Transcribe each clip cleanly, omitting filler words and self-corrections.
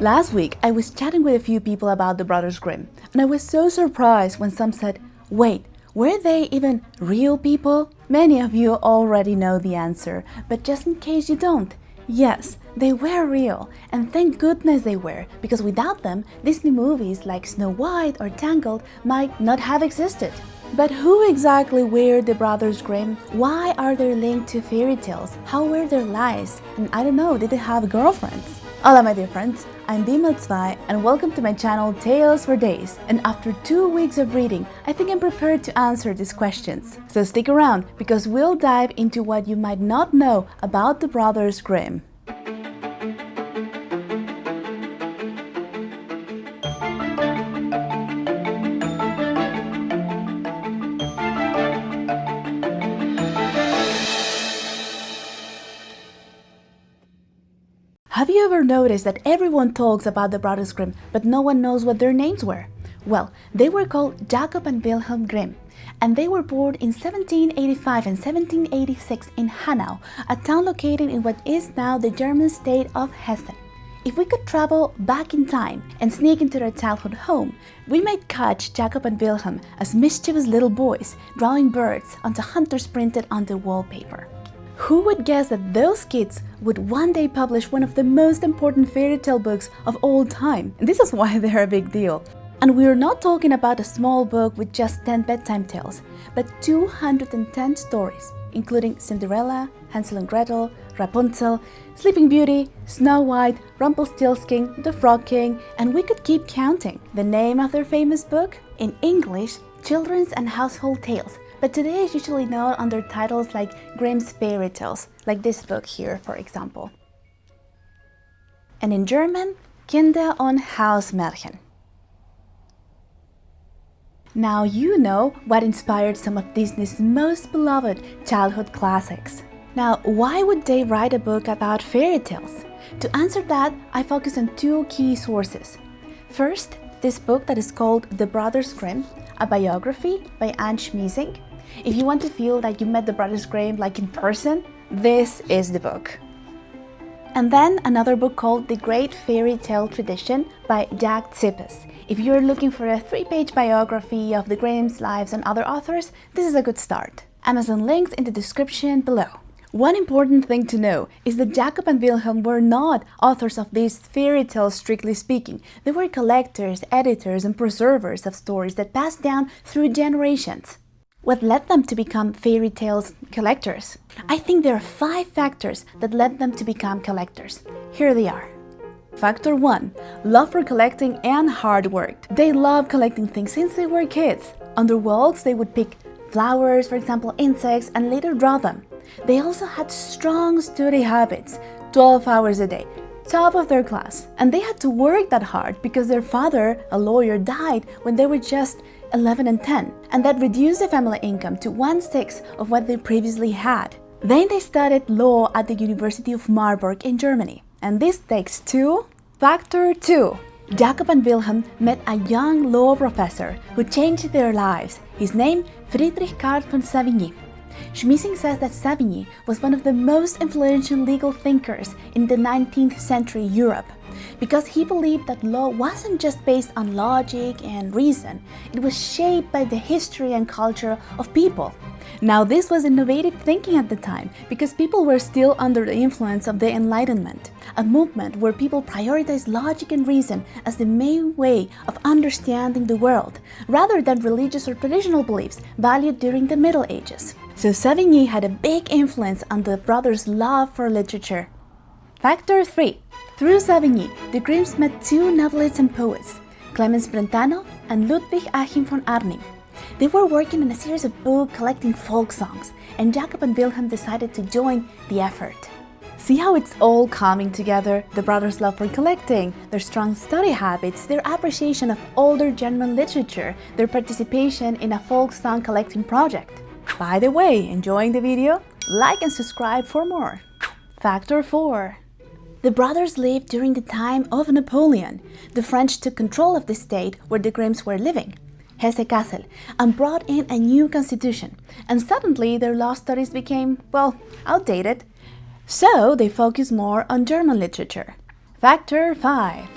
Last week, I was chatting with a few people about the Brothers Grimm, and I was so surprised when some said, wait, were they even real people? Many of you already know the answer, but just in case you don't, yes, they were real, and thank goodness they were, because without them, Disney movies like Snow White or Tangled might not have existed. But who exactly were the Brothers Grimm? Why are they linked to fairy tales? How were their lives? And I don't know, did they have girlfriends? Hola my dear friends, I'm Bimel2 and welcome to my channel Tales for Days. And after 2 weeks of reading, I think I'm prepared to answer these questions. So stick around, because we'll dive into what you might not know about the Brothers Grimm. Have you ever noticed that everyone talks about the Brothers Grimm, but no one knows what their names were? Well, they were called Jacob and Wilhelm Grimm, and they were born in 1785 and 1786 in Hanau, a town located in what is now the German state of Hessen. If we could travel back in time and sneak into their childhood home, we might catch Jacob and Wilhelm as mischievous little boys, drawing birds onto hunters printed on the wallpaper. Who would guess that those kids would one day publish one of the most important fairy tale books of all time? And this is why they're a big deal. And we're not talking about a small book with just 10 bedtime tales, but 210 stories, including Cinderella, Hansel and Gretel, Rapunzel, Sleeping Beauty, Snow White, Rumpelstiltskin, the Frog King, and we could keep counting. The name of their famous book? In English, Children's and Household Tales. But today is usually known under titles like Grimm's Fairy Tales, like this book here, for example. And in German, Kinder- und Hausmärchen. Now you know what inspired some of Disney's most beloved childhood classics. Now, why would they write a book about fairy tales? To answer that, I focus on two key sources. First, this book that is called The Brothers Grimm, a biography by Schmiesing. If you want to feel like you met the Brothers Grimm like in person, this is the book. And then another book called The Great Fairy Tale Tradition by Jack Zippes. If you're looking for a 3-page biography of the Grimm's lives and other authors, this is a good start. Amazon links in the description below. One important thing to know is that Jacob and Wilhelm were not authors of these fairy tales strictly speaking. They were collectors, editors, and preservers of stories that passed down through generations. What led them to become fairy tales collectors? I think there are 5 factors that led them to become collectors. Here they are. Factor 1. Love for collecting and hard work. They loved collecting things since they were kids. On their walks, they would pick flowers, for example, insects, and later draw them. They also had strong study habits, 12 hours a day, top of their class. And they had to work that hard because their father, a lawyer, died when they were just 11 and 10, and that reduced the family income to 1/6 of what they previously had. Then they studied law at the University of Marburg in Germany. And this takes two. Factor 2. Jacob and Wilhelm met a young law professor who changed their lives. His name, Friedrich Karl von Savigny. Schmiesing says that Savigny was one of the most influential legal thinkers in the 19th century Europe, because he believed that law wasn't just based on logic and reason, it was shaped by the history and culture of people. Now this was innovative thinking at the time, because people were still under the influence of the Enlightenment, a movement where people prioritized logic and reason as the main way of understanding the world, rather than religious or traditional beliefs valued during the Middle Ages. So Savigny had a big influence on the brothers' love for literature. Factor 3. Through Savigny, the Grimms met 2 novelists and poets, Clemens Brentano and Ludwig Achim von Arnim. They were working on a series of books collecting folk songs, and Jacob and Wilhelm decided to join the effort. See how it's all coming together? The brothers' love for collecting, their strong study habits, their appreciation of older German literature, their participation in a folk song collecting project. By the way, enjoying the video? Like and subscribe for more. Factor 4. The brothers lived during the time of Napoleon. The French took control of the state where the Grimms were living, Hesse-Kassel, and brought in a new constitution. And suddenly their law studies became, well, outdated. So they focused more on German literature. Factor 5.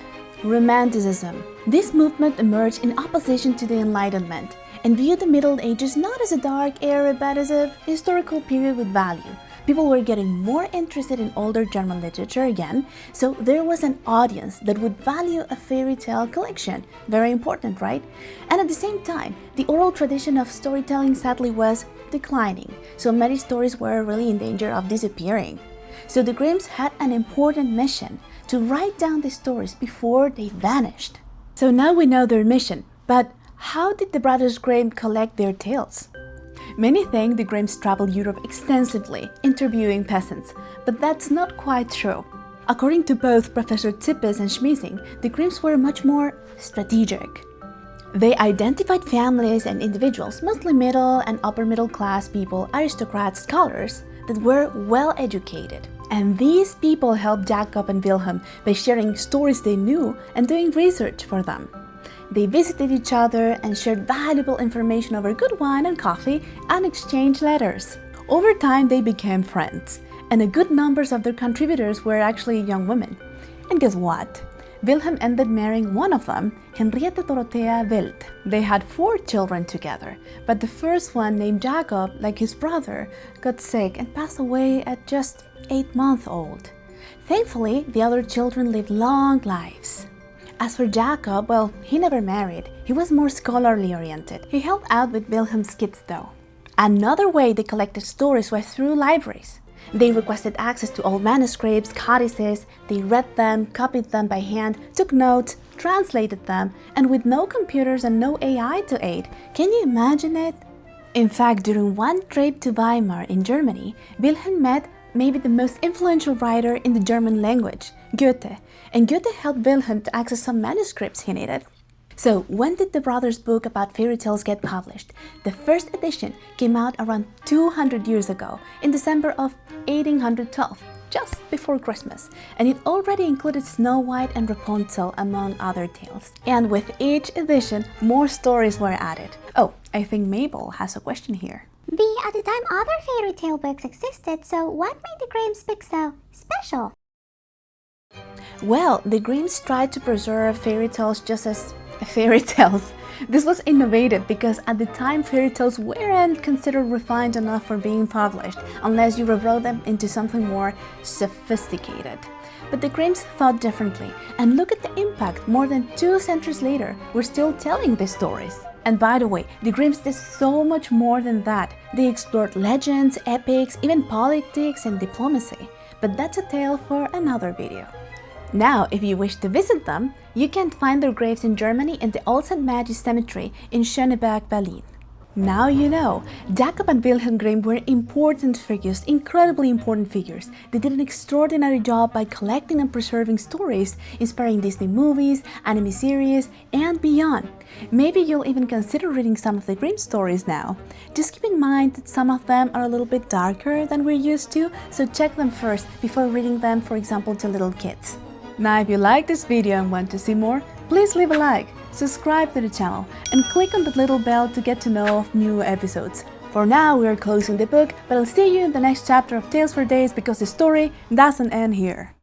Romanticism. This movement emerged in opposition to the Enlightenment and viewed the Middle Ages not as a dark era but as a historical period with value. People were getting more interested in older German literature again, so there was an audience that would value a fairy tale collection. Very important, right? And at the same time, the oral tradition of storytelling sadly was declining, so many stories were really in danger of disappearing. So the Grimms had an important mission to write down the stories before they vanished. So now we know their mission, but how did the Brothers Grimm collect their tales? Many think the Grimms traveled Europe extensively, interviewing peasants, but that's not quite true. According to both Professor Zippes and Schmiesing, the Grimms were much more strategic. They identified families and individuals, mostly middle and upper middle class people, aristocrats, scholars, that were well educated. And these people helped Jacob and Wilhelm by sharing stories they knew and doing research for them. They visited each other and shared valuable information over good wine and coffee and exchanged letters. Over time, they became friends, and a good number of their contributors were actually young women. And guess what? Wilhelm ended marrying one of them, Henriette Dorothea Wild. They had 4 children together, but the first one, named Jacob, like his brother, got sick and passed away at just 8 months old. Thankfully, the other children lived long lives. As for Jacob, well, he never married. He was more scholarly oriented. He helped out with Wilhelm's kids though. Another way they collected stories was through libraries. They requested access to old manuscripts, codices, they read them, copied them by hand, took notes, translated them, and with no computers and no AI to aid, can you imagine it? In fact, during one trip to Weimar in Germany, Wilhelm met maybe the most influential writer in the German language, Goethe, and Goethe helped Wilhelm to access some manuscripts he needed. So, when did the brothers' book about fairy tales get published? The first edition came out around 200 years ago, in December of 1812, just before Christmas, and it already included Snow White and Rapunzel among other tales. And with each edition, more stories were added. Oh, I think Mabel has a question here. At the time other fairy tale books existed, so what made the Grimm's book so special? Well, the Grimms tried to preserve fairy tales just as fairy tales. This was innovative because at the time fairy tales weren't considered refined enough for being published unless you rewrote them into something more sophisticated. But the Grimms thought differently, and look at the impact. More than 2 centuries later, we're still telling these stories. And by the way, the Grimms did so much more than that. They explored legends, epics, even politics and diplomacy. But that's a tale for another video. Now, if you wish to visit them, you can find their graves in Germany in the Old St. Magis Cemetery in Schöneberg, Berlin. Now you know, Jacob and Wilhelm Grimm were important figures, incredibly important figures. They did an extraordinary job by collecting and preserving stories, inspiring Disney movies, anime series, and beyond. Maybe you'll even consider reading some of the Grimm stories now. Just keep in mind that some of them are a little bit darker than we're used to, so check them first before reading them, for example, to little kids. Now, if you like this video and want to see more, please leave a like, subscribe to the channel, and click on the little bell to get to know of new episodes. For now, we are closing the book, but I'll see you in the next chapter of Tales for Days because the story doesn't end here.